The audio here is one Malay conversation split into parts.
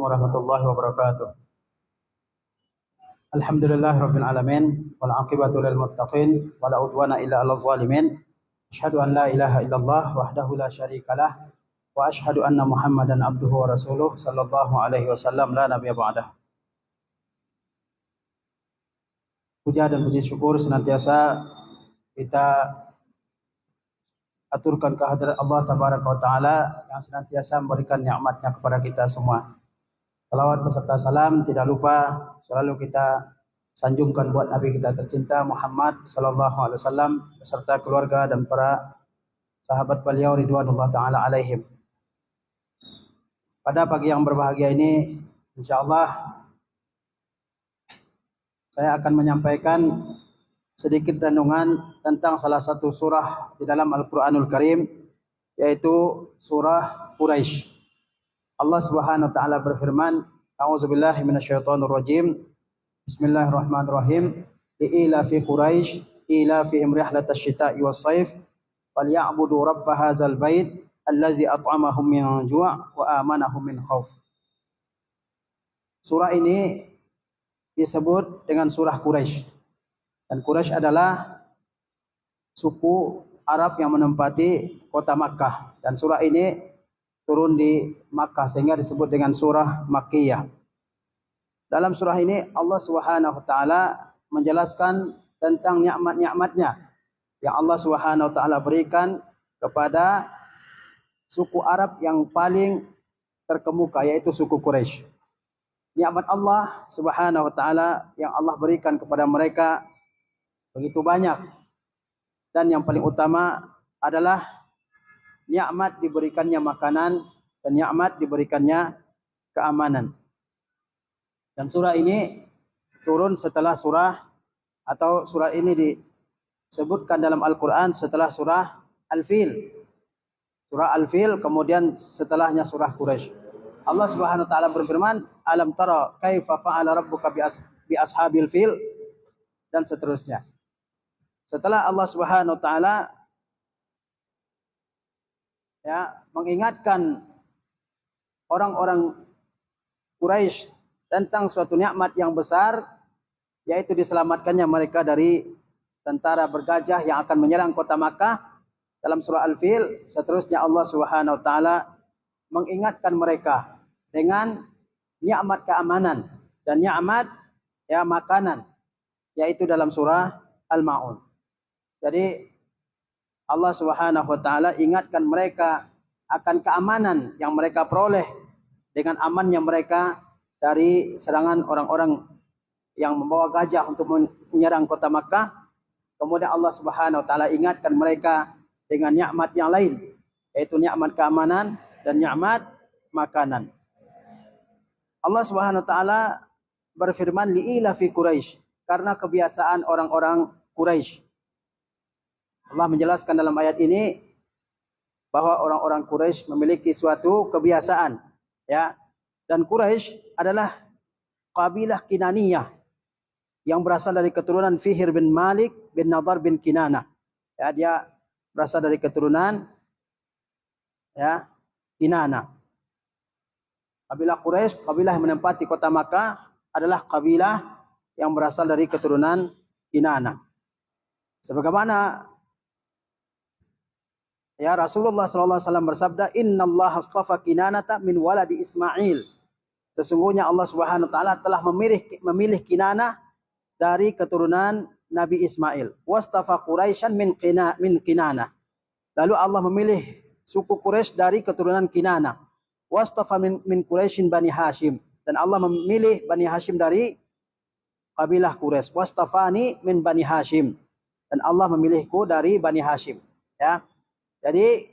warahmatullahi wabarakatuh. Alhamdulillahirabbil alamin wal 'aqibatu lil muttaqin wala udwana illa 'alal zalimin. Asyhadu an la ilaha illallah wahdahu la syarikalah wa asyhadu anna Muhammadan abduhu wa rasuluh sallallahu alaihi wasallam la nabiyya ba'dah. Puja dan puji syukur senantiasa kita aturkan kehadirat Allah tabaraka wa taala yang senantiasa memberikan nikmatnya kepada kita semua. Salawat beserta salam tidak lupa selalu kita sanjungkan buat Nabi kita tercinta Muhammad sallallahu alaihi wasallam beserta keluarga dan para sahabat beliau ridwanullah taala alaihim. Pada pagi yang berbahagia ini insyaallah saya akan menyampaikan sedikit renungan tentang salah satu surah di dalam Al-Qur'anul Karim, yaitu surah Quraisy. Allah Subhanahu wa taala berfirman, A'udzubillahi minasyaitonir rajim. Bismillahirrahmanirrahim. Li'ila fi Quraisy, ila fihim rihlatash shita'i was-shaif, falyabudu rabb hadzal bait allazi at'amahum min ju' wa amanahum min khauf. Surah ini disebut dengan surah Quraisy. Dan Quraisy adalah suku Arab yang menempati kota Makkah. Dan surah ini turun di Makkah sehingga disebut dengan surah Makkiyah. Dalam surah ini Allah Subhanahu wa taala menjelaskan tentang nikmat-nikmatnya yang Allah Subhanahu wa taala berikan kepada suku Arab yang paling terkemuka, yaitu suku Quraisy. Nikmat Allah Subhanahu wa taala yang Allah berikan kepada mereka begitu banyak, dan yang paling utama adalah nikmat diberikannya makanan dan nikmat diberikannya keamanan. Dan surah ini turun setelah surah ini disebutkan dalam Al-Quran setelah surah Al-Fil. Surah Al-Fil kemudian setelahnya surah Quraisy. Allah Subhanahu wa taala berfirman, alam tara kaifa fa'ala rabbuka bi ashabil fil, dan seterusnya. Setelah Allah Subhanahu wa taala mengingatkan orang-orang Quraisy tentang suatu nikmat yang besar, yaitu diselamatkannya mereka dari tentara bergajah yang akan menyerang kota Makkah dalam surah Al-Fil. Seterusnya Allah Subhanahu wa taala mengingatkan mereka dengan nikmat keamanan dan nikmat makanan, yaitu dalam surah Al-Maun. Jadi Allah Subhanahu wa taala ingatkan mereka akan keamanan yang mereka peroleh dengan amannya mereka dari serangan orang-orang yang membawa gajah untuk menyerang kota Makkah. Kemudian Allah Subhanahu wa taala ingatkan mereka dengan nikmat yang lain, yaitu nikmat keamanan dan nikmat makanan. Allah Subhanahu wa taala berfirman li'ila fi Quraisy, karena kebiasaan orang-orang Quraisy. Allah menjelaskan dalam ayat ini bahwa orang-orang Quraisy memiliki suatu kebiasaan, dan Quraisy adalah kabilah Kinaniyah yang berasal dari keturunan Fihr bin Malik bin Nadar bin Kinanah. Dia berasal dari keturunan Kinanah. Kabilah Quraisy, kabilah yang menempati kota Makkah, adalah kabilah yang berasal dari keturunan Kinanah. Sebagaimana Rasulullah sallallahu alaihi wasallam bersabda, "Innallaha astafa Kinanata min waladi Ismail." Sesungguhnya Allah Subhanahu wa taala telah memilih Kinanah dari keturunan Nabi Ismail. Wastafa Quraisyan min Kinanah. Lalu Allah memilih suku Quraisy dari keturunan Kinanah. Wastafa min Quraisyin Bani Hashim. Dan Allah memilih Bani Hashim dari kabilah Quraisy. Wastafani min Bani Hashim. Dan Allah memilihku dari Bani Hashim. Jadi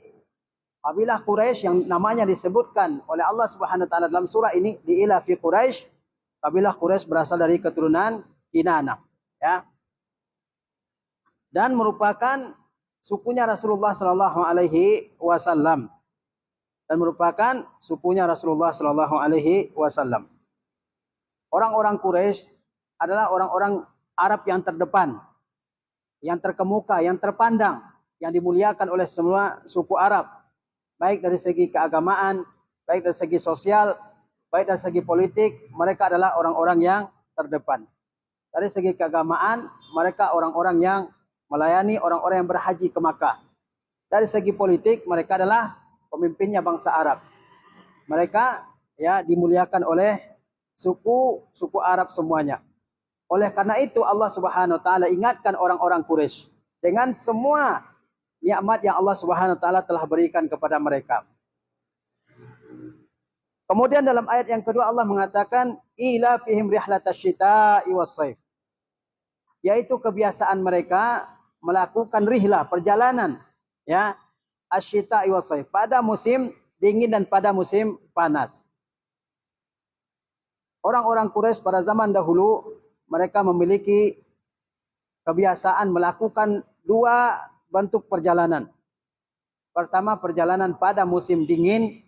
kabilah Quraisy yang namanya disebutkan oleh Allah Subhanahu wa taala dalam surah ini, li'ila fi Quraisy, kabilah Quraisy berasal dari keturunan Kinanah, dan merupakan sukunya Rasulullah sallallahu alaihi wasallam. Orang-orang Quraisy adalah orang-orang Arab yang terdepan, yang terkemuka, yang terpandang, yang dimuliakan oleh semua suku Arab, baik dari segi keagamaan, baik dari segi sosial, baik dari segi politik, mereka adalah orang-orang yang terdepan. Dari segi keagamaan, mereka orang-orang yang melayani orang-orang yang berhaji ke Makkah. Dari segi politik, mereka adalah pemimpinnya bangsa Arab. Mereka ya dimuliakan oleh suku Arab semuanya. Oleh karena itu Allah Subhanahu wa taala ingatkan orang-orang Quraisy dengan semua nikmat yang Allah Subhanahu wa taala telah berikan kepada mereka. Kemudian dalam ayat yang kedua Allah mengatakan ila fihim rihlatash syita'i was-saif. Yaitu kebiasaan mereka melakukan rihlah, perjalanan ya, asy-syita'i was-saif, pada musim dingin dan pada musim panas. Orang-orang Quraisy pada zaman dahulu mereka memiliki kebiasaan melakukan dua bentuk perjalanan. Pertama, perjalanan pada musim dingin.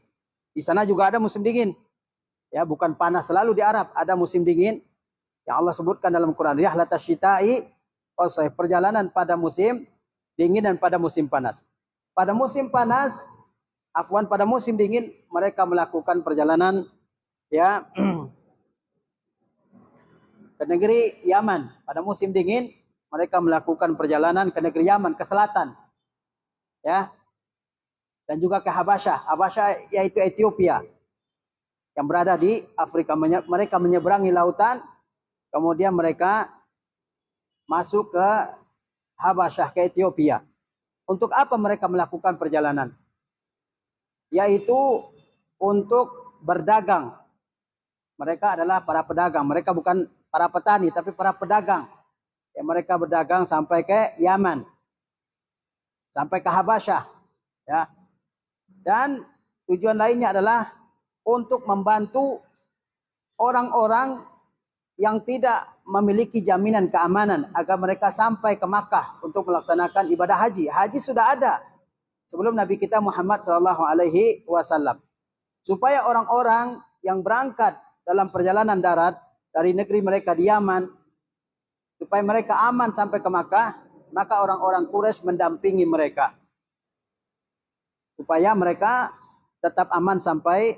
Di sana juga ada musim dingin. Ya, bukan panas selalu di Arab, ada musim dingin yang Allah sebutkan dalam Quran, rihlatash syita'i was-saif, perjalanan pada musim dingin dan pada musim panas. Pada musim panas, pada musim dingin mereka melakukan perjalanan ya ke negeri Yaman. Pada musim dingin mereka melakukan perjalanan ke negeri Yaman, ke selatan. Ya. Dan juga ke Habasyah. Habasyah yaitu Ethiopia yang berada di Afrika. Mereka menyeberangi lautan, kemudian mereka masuk ke Habasyah, ke Ethiopia. Untuk apa mereka melakukan perjalanan? Yaitu untuk berdagang. Mereka adalah para pedagang. Mereka bukan para petani, tapi para pedagang. Ya, mereka berdagang sampai ke Yaman, sampai ke Habasyah. Ya. Dan tujuan lainnya adalah untuk membantu orang-orang yang tidak memiliki jaminan keamanan agar mereka sampai ke Makkah untuk melaksanakan ibadah haji. Haji sudah ada sebelum Nabi kita Muhammad SAW. Supaya orang-orang yang berangkat dalam perjalanan darat dari negeri mereka di Yaman, supaya mereka aman sampai ke Makkah, maka orang-orang Quraisy mendampingi mereka. Supaya mereka tetap aman sampai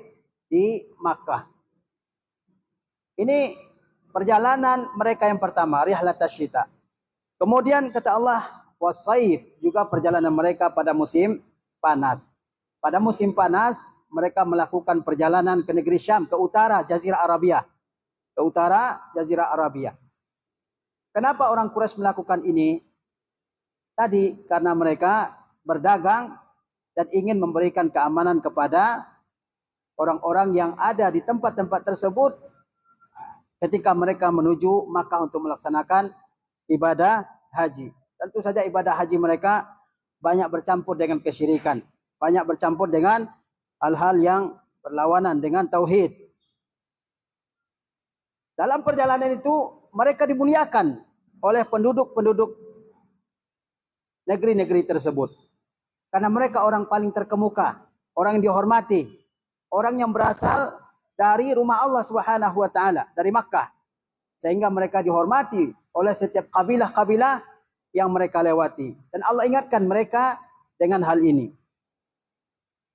di Makkah. Ini perjalanan mereka yang pertama, rihlatash syita. Kemudian kata Allah, was-saif, juga perjalanan mereka pada musim panas. Pada musim panas, mereka melakukan perjalanan ke negeri Syam, ke utara Jazirah Arabia. Ke utara Jazirah Arabia. Kenapa orang Quraisy melakukan ini? Tadi karena mereka berdagang dan ingin memberikan keamanan kepada orang-orang yang ada di tempat-tempat tersebut ketika mereka menuju Makkah untuk melaksanakan ibadah haji. Tentu saja ibadah haji mereka banyak bercampur dengan kesyirikan, banyak bercampur dengan hal-hal yang berlawanan dengan tauhid. Dalam perjalanan itu mereka dimuliakan oleh penduduk-penduduk negeri-negeri tersebut. Karena mereka orang paling terkemuka, orang yang dihormati, orang yang berasal dari rumah Allah Subhanahu wa taala, dari Makkah. Sehingga mereka dihormati oleh setiap kabilah-kabilah yang mereka lewati. Dan Allah ingatkan mereka dengan hal ini.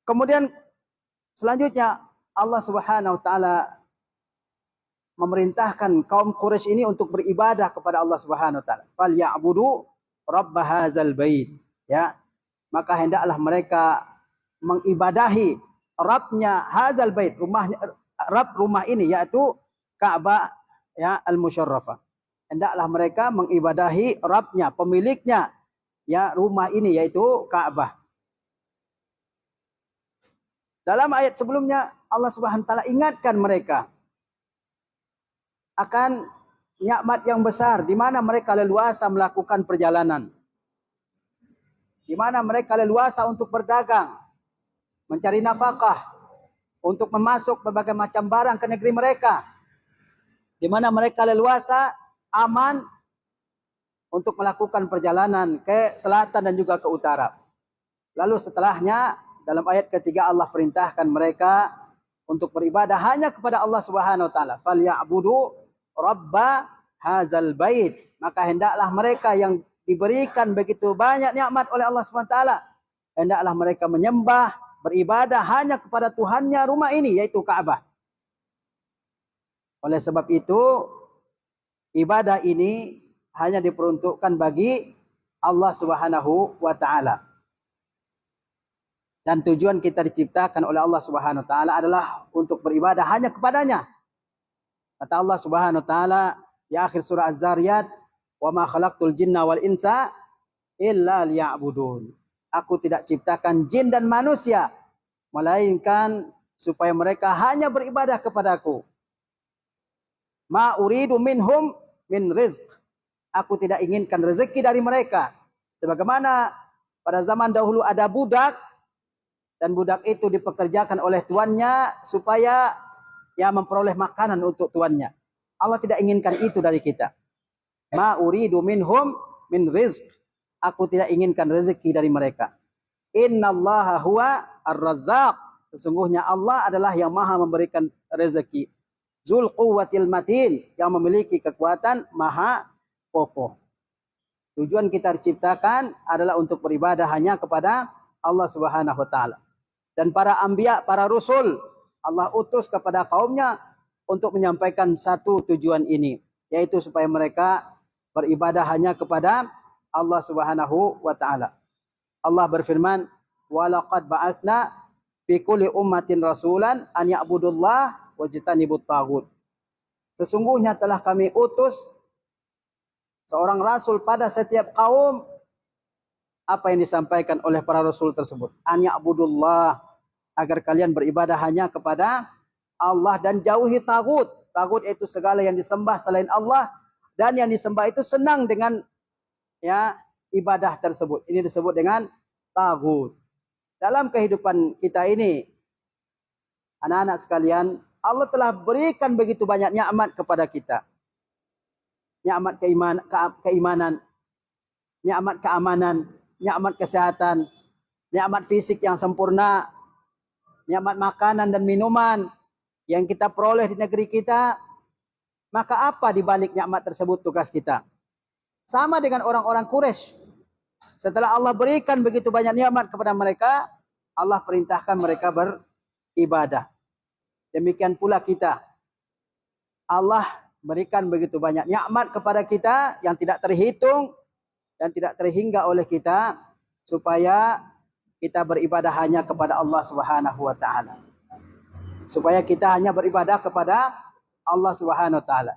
Kemudian selanjutnya Allah Subhanahu wa taala memerintahkan kaum Quraisy ini untuk beribadah kepada Allah Subhanahu wa taala. Falyabudu rabb hadzal bait. Ya. Maka hendaklah mereka mengibadahi Rabbnya hadzal bait, Rabb rumah ini, yaitu Ka'bah ya al-musyarrafah. Hendaklah mereka mengibadahi Rabbnya, pemiliknya ya rumah ini, yaitu Ka'bah. Dalam ayat sebelumnya Allah Subhanahu wa taala ingatkan mereka akan nikmat yang besar di mana mereka leluasa melakukan perjalanan. Di mana mereka leluasa untuk berdagang, mencari nafkah, untuk memasuk berbagai macam barang ke negeri mereka. Di mana mereka leluasa, aman untuk melakukan perjalanan ke selatan dan juga ke utara. Lalu setelahnya dalam ayat ketiga Allah perintahkan mereka untuk beribadah hanya kepada Allah Subhanahu wa taala. Falyabudu rabba hadzal bait. Maka hendaklah mereka yang diberikan begitu banyak nikmat oleh Allah SWT, hendaklah mereka menyembah, beribadah hanya kepada Tuhannya rumah ini, yaitu Ka'bah. Oleh sebab itu, ibadah ini hanya diperuntukkan bagi Allah Subhanahu wa taala. Dan tujuan kita diciptakan oleh Allah Subhanahu wa taala adalah untuk beribadah hanya kepadanya. Kata Allah Subhanahu wa taala di akhir surah Az-Zariyat, "Wa ma khalaqtul jinna wal insa illa liya'budun." Aku tidak ciptakan jin dan manusia melainkan supaya mereka hanya beribadah kepadaku. Ma uridu minhum min rizq. Aku tidak inginkan rezeki dari mereka. Sebagaimana pada zaman dahulu ada budak, dan budak itu dipekerjakan oleh tuannya supaya memperoleh makanan untuk tuannya. Allah tidak inginkan itu dari kita. Ma uridu minhum min rizq. Aku tidak inginkan rezeki dari mereka. Innallaha huwa ar-razzaq. Sesungguhnya Allah adalah yang maha memberikan rezeki. Zul quwwatil matin, yang memiliki kekuatan maha kokoh. Tujuan kita diciptakan adalah untuk beribadah hanya kepada Allah Subhanahu wa taala. Dan para anbiya, para rasul, Allah utus kepada kaumnya untuk menyampaikan satu tujuan ini, yaitu supaya mereka beribadah hanya kepada Allah Subhanahu wa taala. Allah berfirman, "Wa laqad ba'atsna fi kulli ummatin rasulan an ya'budullah wajtanibut taghut." Sesungguhnya telah kami utus seorang rasul pada setiap kaum. Apa yang disampaikan oleh para rasul tersebut? An ya'budullah, agar kalian beribadah hanya kepada Allah dan jauhi tagut. Tagut itu segala yang disembah selain Allah, dan yang disembah itu senang dengan ibadah tersebut. Ini disebut dengan tagut. Dalam kehidupan kita ini, anak-anak sekalian, Allah telah berikan begitu banyak nikmat kepada kita. Nikmat keimanan, nikmat keamanan, nikmat kesehatan, nikmat fisik yang sempurna, nikmat makanan dan minuman yang kita peroleh di negeri kita. Maka apa di balik nikmat tersebut tugas kita? Sama dengan orang-orang Quraisy. Setelah Allah berikan begitu banyak nikmat kepada mereka, Allah perintahkan mereka beribadah. Demikian pula kita. Allah berikan begitu banyak nikmat kepada kita yang tidak terhitung dan tidak terhingga oleh kita, supaya kita beribadah hanya kepada Allah Subhanahu wa taala. Supaya kita hanya beribadah kepada Allah Subhanahu wa taala.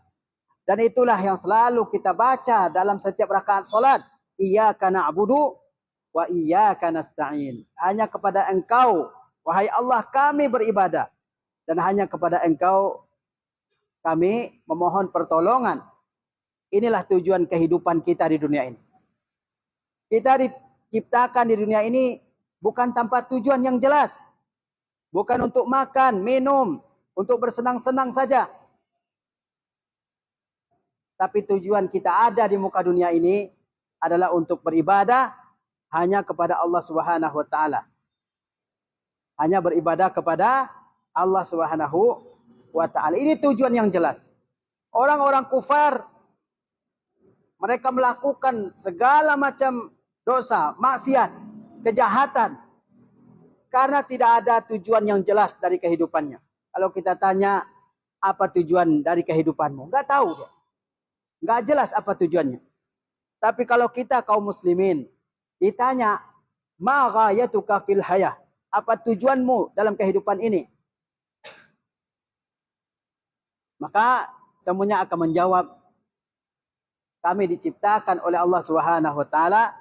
Dan itulah yang selalu kita baca dalam setiap rakaat salat. Iyyaka na'budu wa iyyaka nasta'in. Hanya kepada Engkau, wahai Allah, kami beribadah, dan hanya kepada Engkau kami memohon pertolongan. Inilah tujuan kehidupan kita di dunia ini. Kita diciptakan di dunia ini bukan tanpa tujuan yang jelas. Bukan untuk makan, minum, untuk bersenang-senang saja. Tapi tujuan kita ada di muka dunia ini adalah untuk beribadah hanya kepada Allah Subhanahu wa taala. Hanya beribadah kepada Allah Subhanahu wa taala. Ini tujuan yang jelas. Orang-orang kufar, mereka melakukan segala macam dosa, maksiat, kejahatan, karena tidak ada tujuan yang jelas dari kehidupannya. Kalau kita tanya, apa tujuan dari kehidupanmu? Enggak tahu dia. Enggak jelas apa tujuannya. Tapi kalau kita kaum muslimin ditanya, ma ghayatuka fil hayah? Apa tujuanmu dalam kehidupan ini? Maka semuanya akan menjawab, kami diciptakan oleh Allah Subhanahu wa taala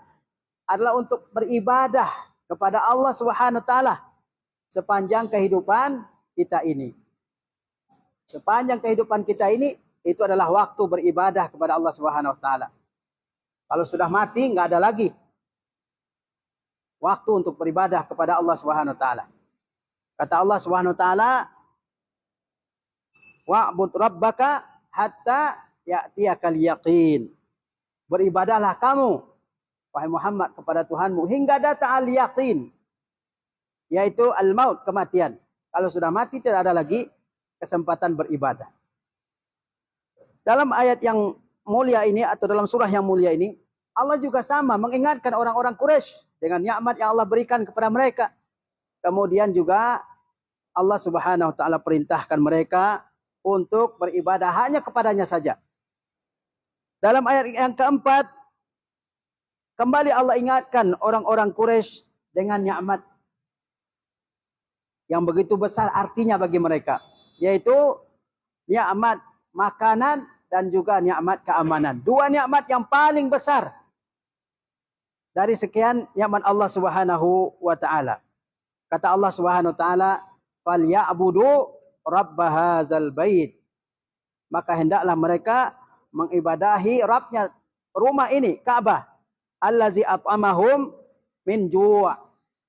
adalah untuk beribadah kepada Allah Subhanahu wa taala sepanjang kehidupan kita ini. Sepanjang kehidupan kita ini, itu adalah waktu beribadah kepada Allah Subhanahu wa taala. Kalau sudah mati, enggak ada lagi waktu untuk beribadah kepada Allah Subhanahu wa taala. Kata Allah Subhanahu wa taala, wa'bud rabbaka hatta ya'tiyakal yaqin. Beribadahlah kamu, wahai Muhammad, kepada Tuhanmu hingga datang al-yaqin, yaitu al-maut, kematian. Kalau sudah mati, tidak ada lagi kesempatan beribadah. Dalam ayat yang mulia ini, atau dalam surah yang mulia ini, Allah juga sama mengingatkan orang-orang Quraisy dengan nikmat yang Allah berikan kepada mereka. Kemudian juga Allah Subhanahu wa taala perintahkan mereka untuk beribadah hanya kepadanya saja. Dalam ayat yang keempat, kembali Allah ingatkan orang-orang Quraisy dengan nikmat yang begitu besar artinya bagi mereka, yaitu nikmat makanan dan juga nikmat keamanan. Dua nikmat yang paling besar dari sekian nikmat Allah Subhanahu wa taala. Kata Allah Subhanahu wa taala, "Falyabudu rabb hadzal bait." Maka hendaklah mereka mengibadahi Rabbnya rumah ini, Ka'bah. Allazi at'amahum min ju',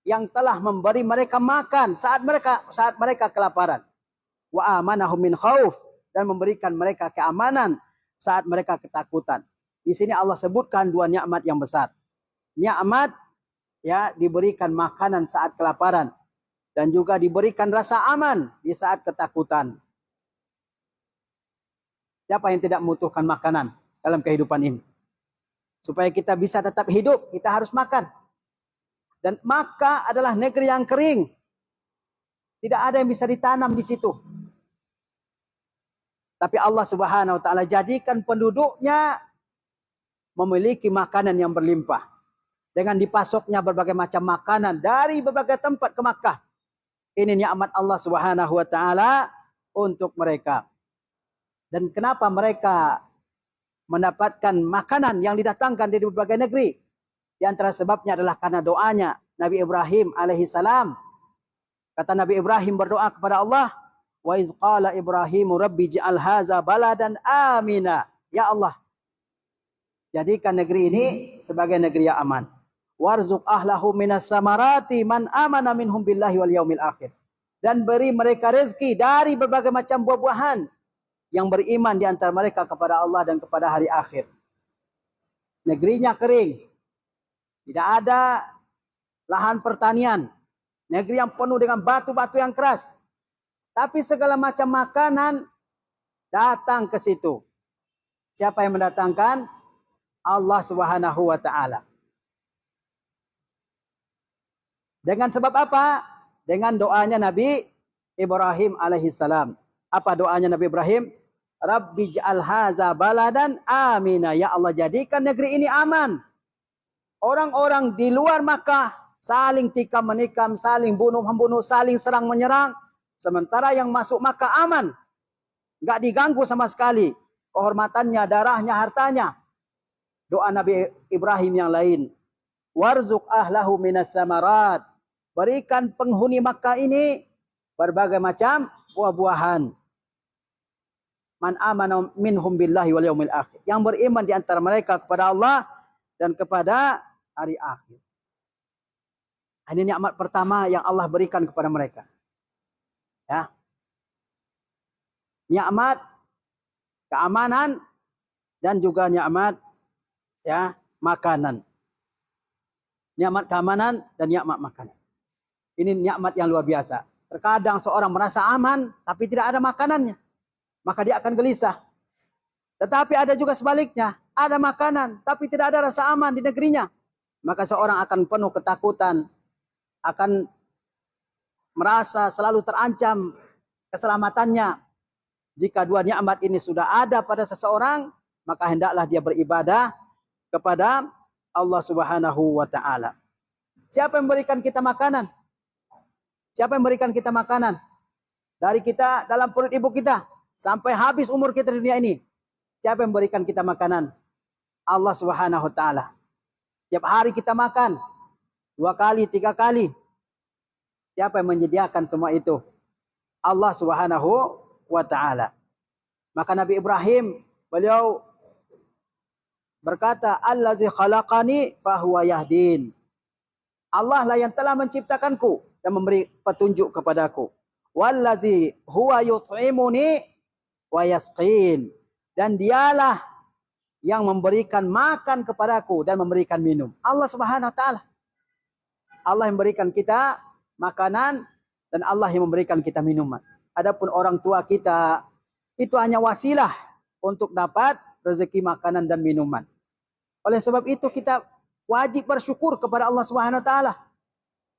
yang telah memberi mereka makan saat mereka kelaparan. Wa amanahum min khauf, dan memberikan mereka keamanan saat mereka ketakutan. Di sini Allah sebutkan dua nikmat yang besar. Nikmat ya diberikan makanan saat kelaparan dan juga diberikan rasa aman di saat ketakutan. Siapa yang tidak membutuhkan makanan dalam kehidupan ini? Supaya kita bisa tetap hidup, kita harus makan. Dan Makkah adalah negeri yang kering. Tidak ada yang bisa ditanam di situ. Tapi Allah Subhanahu wa taala jadikan penduduknya memiliki makanan yang berlimpah. Dengan dipasoknya berbagai macam makanan dari berbagai tempat ke Makkah. Ini nikmat Allah Subhanahu wa taala untuk mereka. Dan kenapa mereka mendapatkan makanan yang didatangkan dari berbagai negeri? Di antara sebabnya adalah karena doanya Nabi Ibrahim alaihissalam. Kata Nabi Ibrahim berdoa kepada Allah, "Wa iz qala Ibrahimu rabbi ij'al hadza baladan amina." Ya Allah, jadikan negeri ini sebagai negeri yang aman. Warzuq ahlahu minas samarati man amana minhum billahi wal yaumil akhir. Dan beri mereka rezeki dari berbagai macam buah-buahan yang beriman di antara mereka kepada Allah dan kepada hari akhir. Negerinya kering. Tidak ada lahan pertanian. Negeri yang penuh dengan batu-batu yang keras. Tapi segala macam makanan datang ke situ. Siapa yang mendatangkan? Allah Subhanahu wa taala. Dengan sebab apa? Dengan doanya Nabi Ibrahim alaihissalam. Apa doanya Nabi Ibrahim? Rabbi ja'al haza baladan amina. Ya Allah, jadikan negeri ini aman. Orang-orang di luar Makkah saling tikam menikam, saling bunuh-membunuh, saling serang menyerang. Sementara yang masuk Makkah aman. Enggak diganggu sama sekali. Kehormatannya, darahnya, hartanya. Doa Nabi Ibrahim yang lain. Warzuq ahlahu minas samarat. Berikan penghuni Makkah ini berbagai macam buah-buahan. Man amana minhum billahi wal yaumil akhir. Yang beriman di antara mereka kepada Allah dan kepada hari akhir. Ini nikmat pertama yang Allah berikan kepada mereka. Ya. Nikmat keamanan dan juga nikmat ya makanan. Nikmat keamanan dan nikmat makanan. Ini nikmat yang luar biasa. Terkadang seorang merasa aman tapi tidak ada makanannya, maka dia akan gelisah. Tetapi ada juga sebaliknya, ada makanan tapi tidak ada rasa aman di negerinya, maka seorang akan penuh ketakutan, akan merasa selalu terancam keselamatannya. Jika dua nikmat ini sudah ada pada seseorang, maka hendaklah dia beribadah kepada Allah Subhanahu wa taala. Siapa yang memberikan kita makanan? Siapa yang memberikan kita makanan? Dari kita dalam perut ibu kita sampai habis umur kita di dunia ini. Siapa yang memberikan kita makanan? Allah Subhanahu wa taala. Tiap hari kita makan 2 kali, 3 kali. Siapa yang menyediakan semua itu? Allah Subhanahu wa taala. Maka Nabi Ibrahim beliau berkata, "Allazi khalaqani fahuwa yahdin." Allah lah yang telah menciptakanku dan memberi petunjuk kepadaku. Wallazi huwa yut'imuni wa yasqin. Dan dialah yang memberikan makan kepadaku dan memberikan minum. Allah Subhanahu wa taala. Allah yang memberikan kita makanan dan Allah yang memberikan kita minuman. Adapun orang tua kita itu hanya wasilah untuk dapat rezeki makanan dan minuman. Oleh sebab itu kita wajib bersyukur kepada Allah Subhanahu wa taala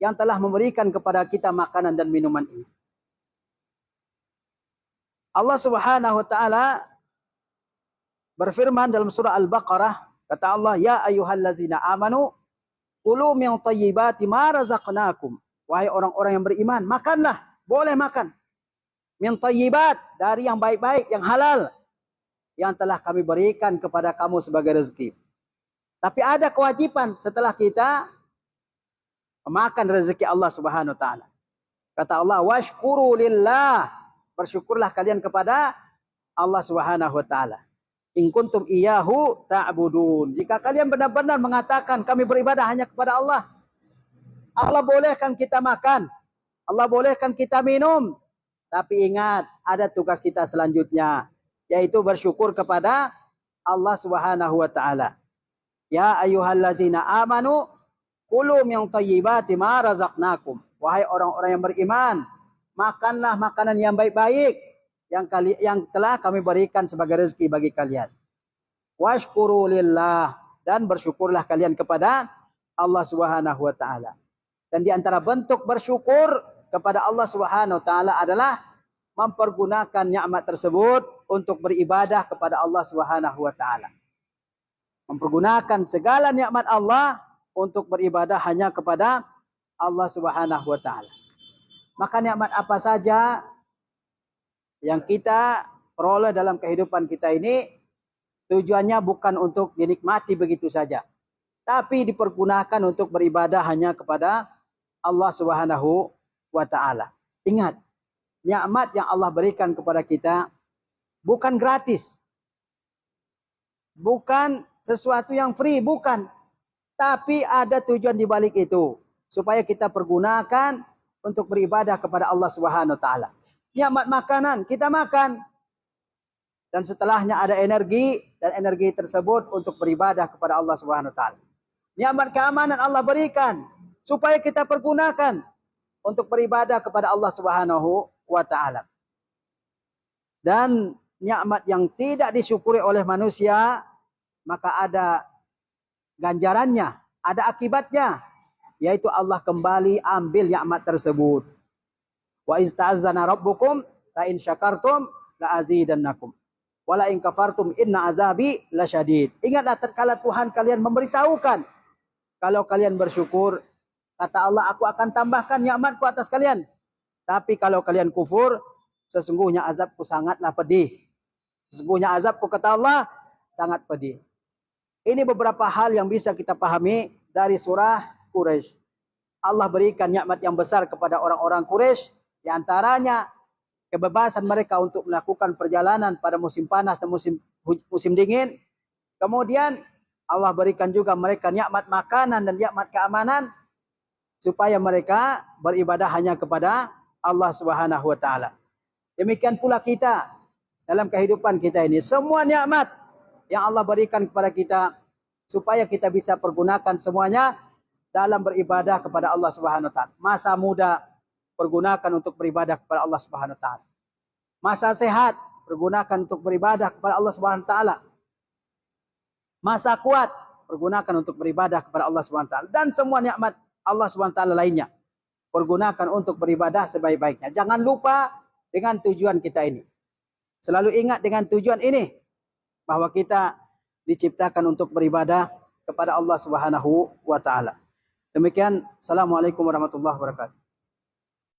yang telah memberikan kepada kita makanan dan minuman ini. Allah Subhanahu wa taala berfirman dalam surah Al-Baqarah, kata Allah, ya ayyuhallazina amanu kulu min thayyibati ma razaqnakum. Wahai orang-orang yang beriman, makanlah, boleh makan. Min thayyibat, dari yang baik-baik, yang halal, yang telah kami berikan kepada kamu sebagai rezeki. Tapi ada kewajiban setelah kita memakan rezeki Allah Subhanahu wa taala. Kata Allah, washkuru lillah, bersyukurlah kalian kepada Allah Subhanahu wa taala. In kuntum iyyahu ta'budun. Jika kalian benar-benar mengatakan kami beribadah hanya kepada Allah, Allah bolehkan kita makan, Allah bolehkan kita minum. Tapi ingat, ada tugas kita selanjutnya, yaitu bersyukur kepada Allah Subhanahu wa taala. Ya ayyuhallazina amanu kulu min thayyibati ma razaqnakum. Wahai orang-orang yang beriman, makanlah makanan yang baik-baik yang telah kami berikan sebagai rezeki bagi kalian. Washkuru lillah, dan bersyukurlah kalian kepada Allah Subhanahu wa taala. Dan di antara bentuk bersyukur kepada Allah Subhanahu wa taala adalah mempergunakan nikmat tersebut untuk beribadah kepada Allah Subhanahu wa taala. Mempergunakan segala nikmat Allah untuk beribadah hanya kepada Allah Subhanahu wa taala. Maka nikmat apa saja yang kita peroleh dalam kehidupan kita ini, tujuannya bukan untuk dinikmati begitu saja, tapi dipergunakan untuk beribadah hanya kepada Allah Subhanahu wa taala. Ingat, nikmat yang Allah berikan kepada kita bukan gratis. Bukan sesuatu yang free, bukan. Tapi ada tujuan di balik itu, supaya kita pergunakan untuk beribadah kepada Allah Subhanahu wa taala. Nikmat makanan, kita makan. Dan setelahnya ada energi, dan energi tersebut untuk beribadah kepada Allah Subhanahu wa taala. Nikmat keamanan Allah berikan supaya kita pergunakan untuk beribadah kepada Allah Subhanahu wa taala. Dan nikmat yang tidak disyukuri oleh manusia, maka ada ganjarannya, ada akibatnya, yaitu Allah kembali ambil nikmat tersebut. Wa iz ta'azzana rabbukum la in syakartum la azidannakum wa la in kafartum inna azabi lasyadid. Ingatlah tatkala Tuhan kalian memberitahukan, kalau kalian bersyukur, kata Allah, aku akan tambahkan nikmatku atas kalian. Tapi kalau kalian kufur, sesungguhnya azabku sangatlah pedih. Sesungguhnya azabku, kata Allah, sangat pedih. Ini beberapa hal yang bisa kita pahami dari surah Quraisy. Allah berikan nikmat yang besar kepada orang-orang Quraisy, di antaranya kebebasan mereka untuk melakukan perjalanan pada musim panas dan musim dingin. Kemudian Allah berikan juga mereka nikmat makanan dan nikmat keamanan, supaya mereka beribadah hanya kepada Allah Subhanahu wa taala. Demikian pula kita dalam kehidupan kita ini, semua nikmat yang Allah berikan kepada kita, supaya kita bisa pergunakan semuanya dalam beribadah kepada Allah Subhanahu wa taala. Masa muda, pergunakan untuk beribadah kepada Allah Subhanahu wa taala. Masa sehat, pergunakan untuk beribadah kepada Allah Subhanahu wa taala. Masa kuat, pergunakan untuk beribadah kepada Allah Subhanahu wa taala. Dan semua nikmat Allah Subhanahu wa taala lainnya, pergunakan untuk beribadah sebaik-baiknya. Jangan lupa dengan tujuan kita ini. Selalu ingat dengan tujuan ini, bahwa kita diciptakan untuk beribadah kepada Allah Subhanahu wa taala. Demikian, assalamualaikum warahmatullahi wabarakatuh.